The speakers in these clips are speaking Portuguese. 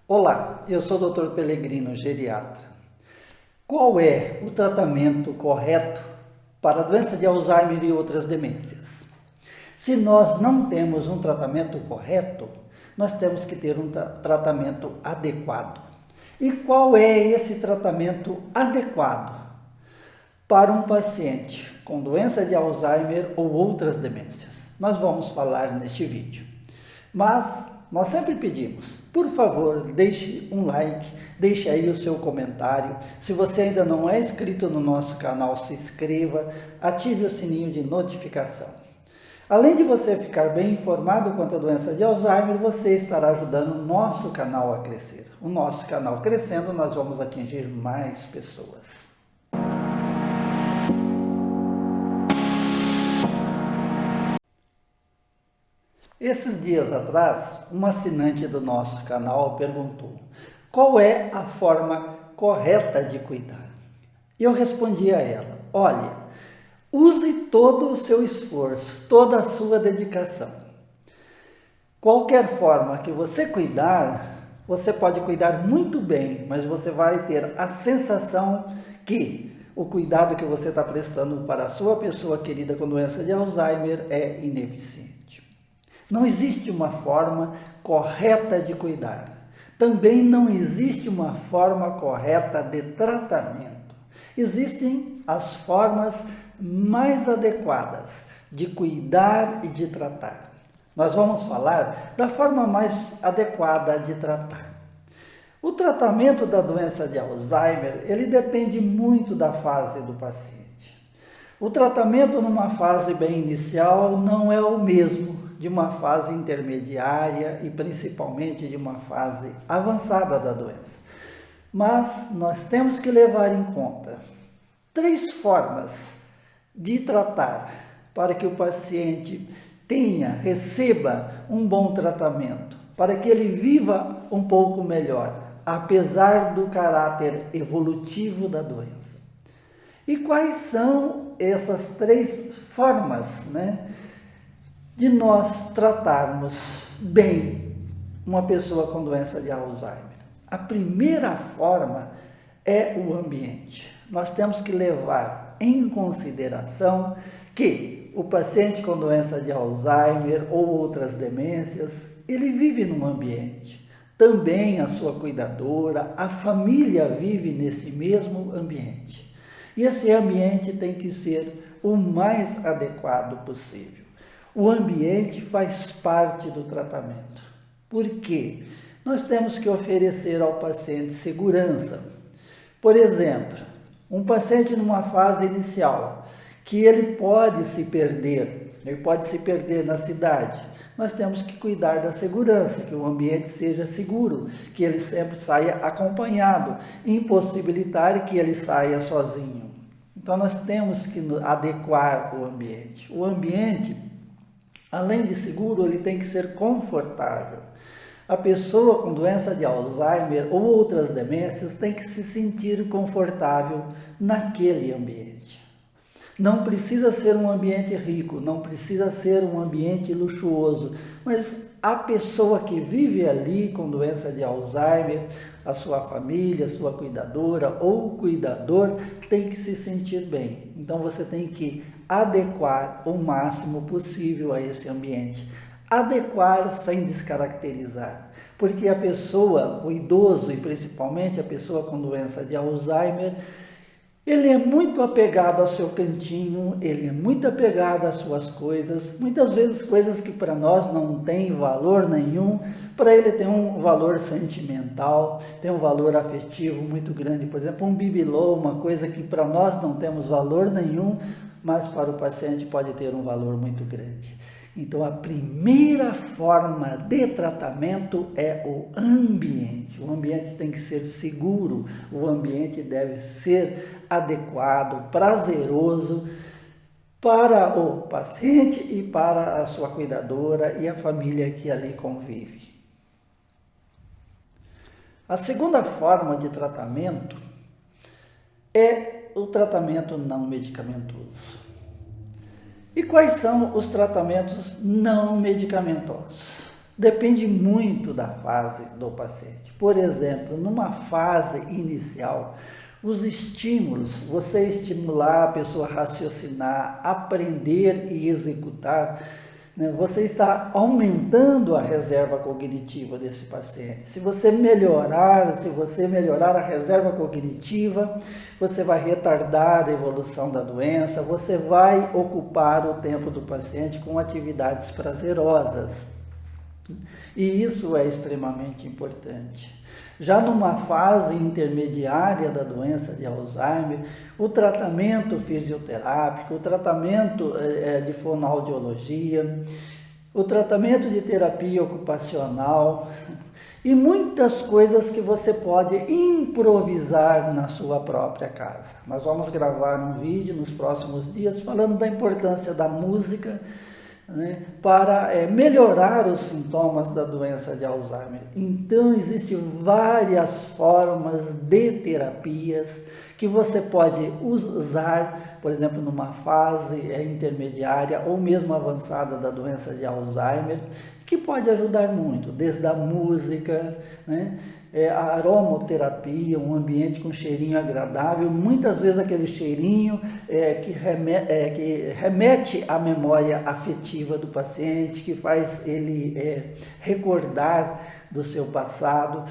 Olá, eu sou o Dr. Pelegrino, geriatra. Qual é o tratamento correto para a doença de Alzheimer e outras demências? Se nós não temos um tratamento correto, nós temos que ter um tratamento adequado. E qual é esse tratamento adequado para um paciente com doença de Alzheimer ou outras demências? Nós vamos falar neste vídeo. Mas nós sempre pedimos, por favor, deixe um like, deixe aí o seu comentário. Se você ainda não é inscrito no nosso canal, se inscreva, ative o sininho de notificação. Além de você ficar bem informado quanto à doença de Alzheimer, você estará ajudando o nosso canal a crescer. O nosso canal crescendo, nós vamos atingir mais pessoas. Esses dias atrás, uma assinante do nosso canal perguntou: qual é a forma correta de cuidar? Eu respondi a ela: olha, use todo o seu esforço, toda a sua dedicação. Qualquer forma que você cuidar, você pode cuidar muito bem, mas você vai ter a sensação que o cuidado que você está prestando para a sua pessoa querida com doença de Alzheimer é ineficiente. Não existe uma forma correta de cuidar. Também não existe uma forma correta de tratamento. Existem as formas mais adequadas de cuidar e de tratar. Nós vamos falar da forma mais adequada de tratar. O tratamento da doença de Alzheimer, ele depende muito da fase do paciente. O tratamento numa fase bem inicial não é o mesmo de uma fase intermediária e principalmente de uma fase avançada da doença. Mas nós temos que levar em conta 3 formas de tratar para que o paciente receba um bom tratamento, para que ele viva um pouco melhor, apesar do caráter evolutivo da doença. E quais são essas 3 formas, de nós tratarmos bem uma pessoa com doença de Alzheimer? A primeira forma é o ambiente. Nós temos que levar em consideração que o paciente com doença de Alzheimer ou outras demências, ele vive num ambiente. Também a sua cuidadora, a família vive nesse mesmo ambiente. E esse ambiente tem que ser o mais adequado possível. O ambiente faz parte do tratamento. Por quê? Nós temos que oferecer ao paciente segurança. Por exemplo, um paciente numa fase inicial, que ele pode se perder na cidade. Nós temos que cuidar da segurança, que o ambiente seja seguro, que ele sempre saia acompanhado, impossibilitar que ele saia sozinho. Então nós temos que adequar o ambiente. O ambiente, além de seguro, ele tem que ser confortável. A pessoa com doença de Alzheimer ou outras demências tem que se sentir confortável naquele ambiente. Não precisa ser um ambiente rico, não precisa ser um ambiente luxuoso, mas a pessoa que vive ali com doença de Alzheimer, a sua família, a sua cuidadora ou cuidador tem que se sentir bem. Então você tem que adequar o máximo possível a esse ambiente. Adequar sem descaracterizar, porque a pessoa, o idoso e principalmente a pessoa com doença de Alzheimer, ele é muito apegado ao seu cantinho, ele é muito apegado às suas coisas, muitas vezes coisas que para nós não têm valor nenhum, para ele tem um valor sentimental, tem um valor afetivo muito grande. Por exemplo, um bibelô, uma coisa que para nós não temos valor nenhum, mas para o paciente pode ter um valor muito grande. Então, a primeira forma de tratamento é o ambiente. O ambiente tem que ser seguro, o ambiente deve ser adequado, prazeroso para o paciente e para a sua cuidadora e a família que ali convive. A segunda forma de tratamento é o tratamento não medicamentoso. E quais são os tratamentos não medicamentosos? Depende muito da fase do paciente. Por exemplo, numa fase inicial, os estímulos, você estimular a pessoa a raciocinar, aprender e executar, né? Você está aumentando a reserva cognitiva desse paciente. Se você melhorar a reserva cognitiva, você vai retardar a evolução da doença, você vai ocupar o tempo do paciente com atividades prazerosas. E isso é extremamente importante. Já numa fase intermediária da doença de Alzheimer, o tratamento fisioterápico, o tratamento de fonoaudiologia, o tratamento de terapia ocupacional e muitas coisas que você pode improvisar na sua própria casa. Nós vamos gravar um vídeo nos próximos dias falando da importância da música, né, para melhorar os sintomas da doença de Alzheimer. Então, existem várias formas de terapias que você pode usar, por exemplo, numa fase intermediária ou mesmo avançada da doença de Alzheimer, que pode ajudar muito, desde a música, né, a aromoterapia, um ambiente com cheirinho agradável, muitas vezes aquele cheirinho que remete à memória afetiva do paciente, que faz ele recordar do seu passado.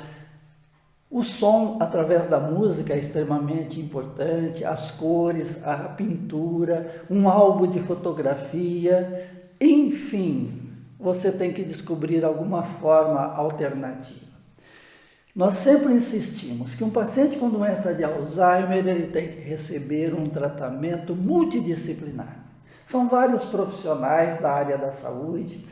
O som através da música é extremamente importante, as cores, a pintura, um álbum de fotografia, enfim, você tem que descobrir alguma forma alternativa. Nós sempre insistimos que um paciente com doença de Alzheimer ele tem que receber um tratamento multidisciplinar. São vários profissionais da área da saúde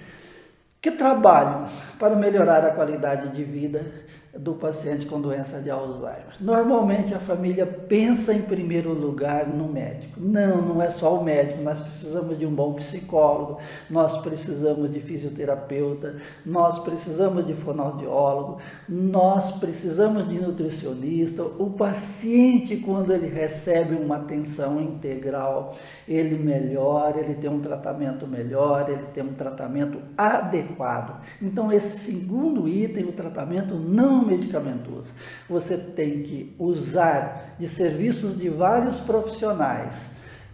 que trabalham para melhorar a qualidade de vida do paciente com doença de Alzheimer. Normalmente a família pensa em primeiro lugar no médico. Não é só o médico, nós precisamos de um bom psicólogo, nós precisamos de fisioterapeuta, nós precisamos de fonoaudiólogo, nós precisamos de nutricionista. O paciente, quando ele recebe uma atenção integral, ele melhora, ele tem um tratamento melhor, ele tem um tratamento adequado. Então esse segundo item, o tratamento não medicamentoso. Você tem que usar de serviços de vários profissionais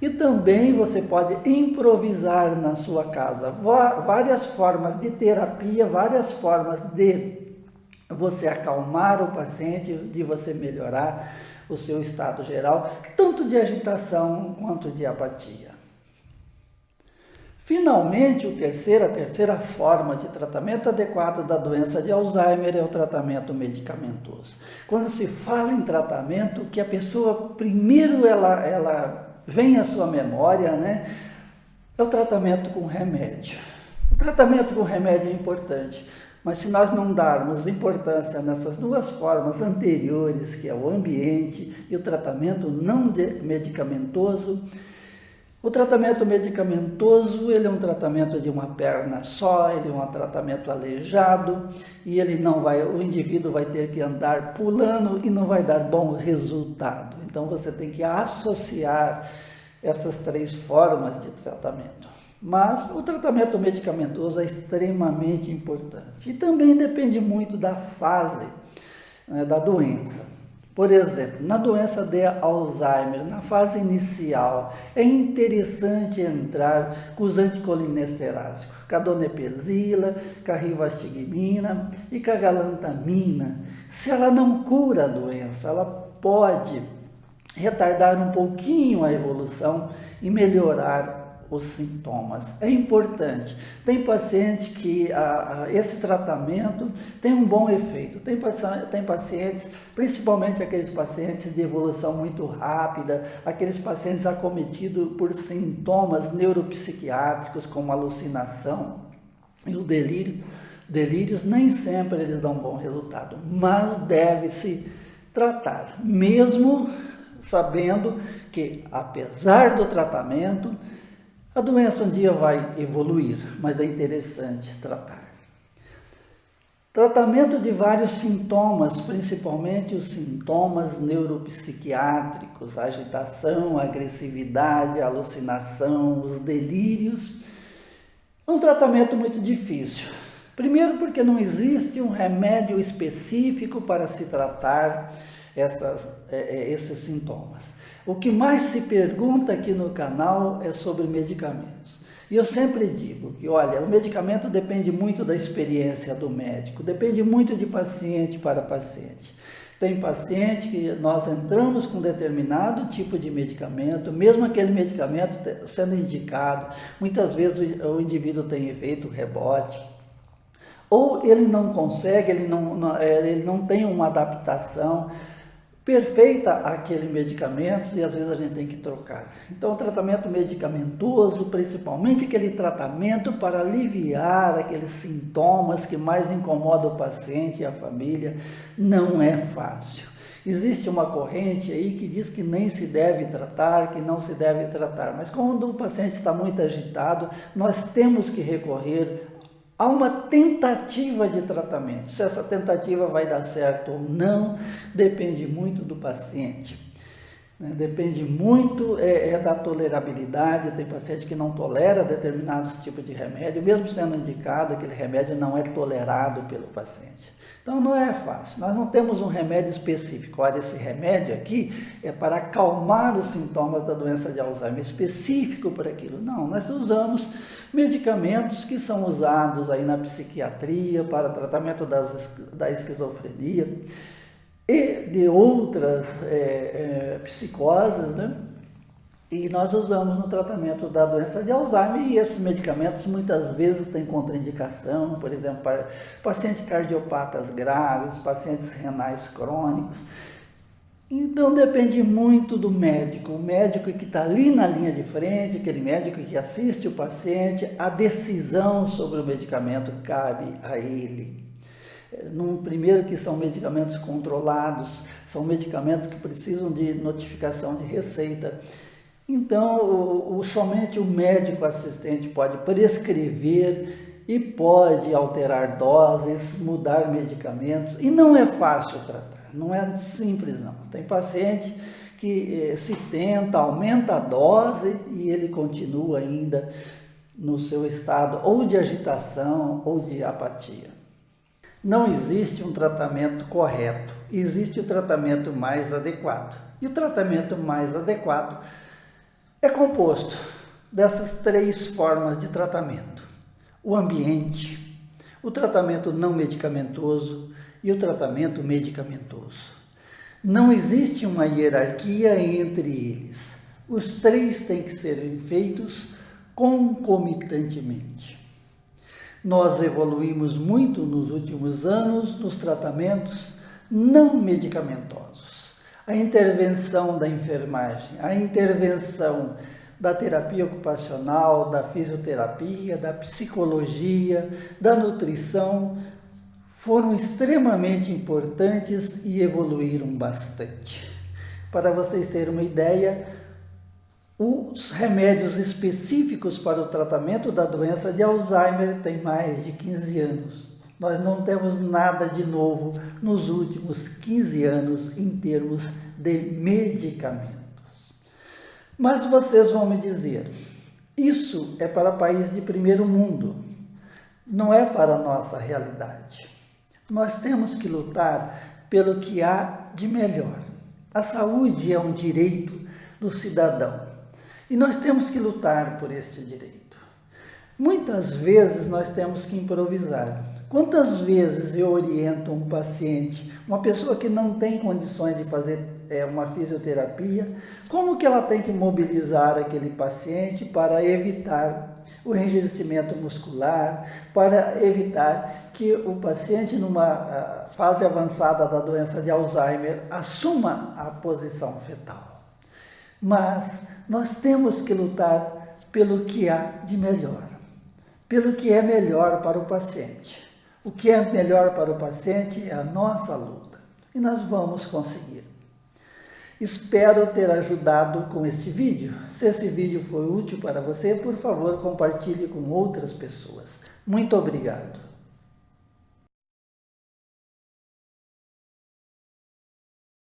e também você pode improvisar na sua casa várias formas de terapia, várias formas de você acalmar o paciente, de você melhorar o seu estado geral, tanto de agitação quanto de apatia. Finalmente, a terceira forma de tratamento adequado da doença de Alzheimer é o tratamento medicamentoso. Quando se fala em tratamento, que a pessoa, primeiro ela vem à sua memória, né, é o tratamento com remédio. O tratamento com remédio é importante, mas se nós não darmos importância nessas duas formas anteriores, que é o ambiente e o tratamento não medicamentoso, o tratamento medicamentoso, ele é um tratamento de uma perna só, ele é um tratamento aleijado e o indivíduo vai ter que andar pulando e não vai dar bom resultado. Então você tem que associar essas três formas de tratamento. Mas o tratamento medicamentoso é extremamente importante e também depende muito da fase, né, da doença. Por exemplo, na doença de Alzheimer, na fase inicial, é interessante entrar com os anticolinesterásicos, com a donepezila, com a rivastigmina e com a galantamina. Se ela não cura a doença, ela pode retardar um pouquinho a evolução e melhorar os sintomas. É importante. Tem paciente que esse tratamento tem um bom efeito. Tem pacientes, principalmente aqueles pacientes de evolução muito rápida, aqueles pacientes acometidos por sintomas neuropsiquiátricos como alucinação e o delírio. Delírios nem sempre eles dão bom resultado, mas deve-se tratar, mesmo sabendo que, apesar do tratamento, a doença um dia vai evoluir, mas é interessante tratar. Tratamento de vários sintomas, principalmente os sintomas neuropsiquiátricos, a agitação, a agressividade, a alucinação, os delírios. É um tratamento muito difícil. Primeiro, porque não existe um remédio específico para se tratar esses sintomas. O que mais se pergunta aqui no canal é sobre medicamentos. E eu sempre digo que, olha, o medicamento depende muito da experiência do médico, depende muito de paciente para paciente. Tem paciente que nós entramos com determinado tipo de medicamento, mesmo aquele medicamento sendo indicado, muitas vezes o indivíduo tem efeito rebote, ou ele não consegue, ele não tem uma adaptação perfeita àquele medicamento e às vezes a gente tem que trocar. Então o tratamento medicamentoso, principalmente aquele tratamento para aliviar aqueles sintomas que mais incomodam o paciente e a família, não é fácil. Existe uma corrente aí que diz que nem se deve tratar, que não se deve tratar, mas quando o paciente está muito agitado, nós temos que recorrer a uma tentativa de tratamento. Se essa tentativa vai dar certo ou não, depende muito do paciente. Depende muito da tolerabilidade. Tem paciente que não tolera determinados tipos de remédio, mesmo sendo indicado, aquele remédio não é tolerado pelo paciente. Então não é fácil, nós não temos um remédio específico. Olha, esse remédio aqui é para acalmar os sintomas da doença de Alzheimer, específico para aquilo. Não, nós usamos medicamentos que são usados aí na psiquiatria para tratamento da esquizofrenia e de outras psicoses, né? E nós usamos no tratamento da doença de Alzheimer, e esses medicamentos muitas vezes têm contraindicação, por exemplo, para pacientes cardiopatas graves, pacientes renais crônicos. Então depende muito do médico, o médico que está ali na linha de frente, aquele médico que assiste o paciente, a decisão sobre o medicamento cabe a ele. Primeiro que são medicamentos controlados, são medicamentos que precisam de notificação de receita. Então, somente o médico assistente pode prescrever e pode alterar doses, mudar medicamentos, e não é fácil tratar, não é simples não. Tem paciente que se tenta, aumenta a dose e ele continua ainda no seu estado ou de agitação ou de apatia. Não existe um tratamento correto, existe o tratamento mais adequado. E o tratamento mais adequado é composto dessas 3 formas de tratamento: o ambiente, o tratamento não medicamentoso e o tratamento medicamentoso. Não existe uma hierarquia entre eles. Os 3 têm que ser feitos concomitantemente. Nós evoluímos muito nos últimos anos nos tratamentos não medicamentosos. A intervenção da enfermagem, a intervenção da terapia ocupacional, da fisioterapia, da psicologia, da nutrição, foram extremamente importantes e evoluíram bastante. Para vocês terem uma ideia, os remédios específicos para o tratamento da doença de Alzheimer têm mais de 15 anos. Nós não temos nada de novo nos últimos 15 anos em termos de medicamentos. Mas vocês vão me dizer, isso é para países de primeiro mundo, não é para a nossa realidade. Nós temos que lutar pelo que há de melhor. A saúde é um direito do cidadão e nós temos que lutar por este direito. Muitas vezes nós temos que improvisar. Quantas vezes eu oriento um paciente, uma pessoa que não tem condições de fazer uma fisioterapia, como que ela tem que mobilizar aquele paciente para evitar o enrijecimento muscular, para evitar que o paciente, numa fase avançada da doença de Alzheimer, assuma a posição fetal. Mas nós temos que lutar pelo que há de melhor, pelo que é melhor para o paciente. O que é melhor para o paciente é a nossa luta, e nós vamos conseguir. Espero ter ajudado com este vídeo. Se esse vídeo foi útil para você, por favor, compartilhe com outras pessoas. Muito obrigado.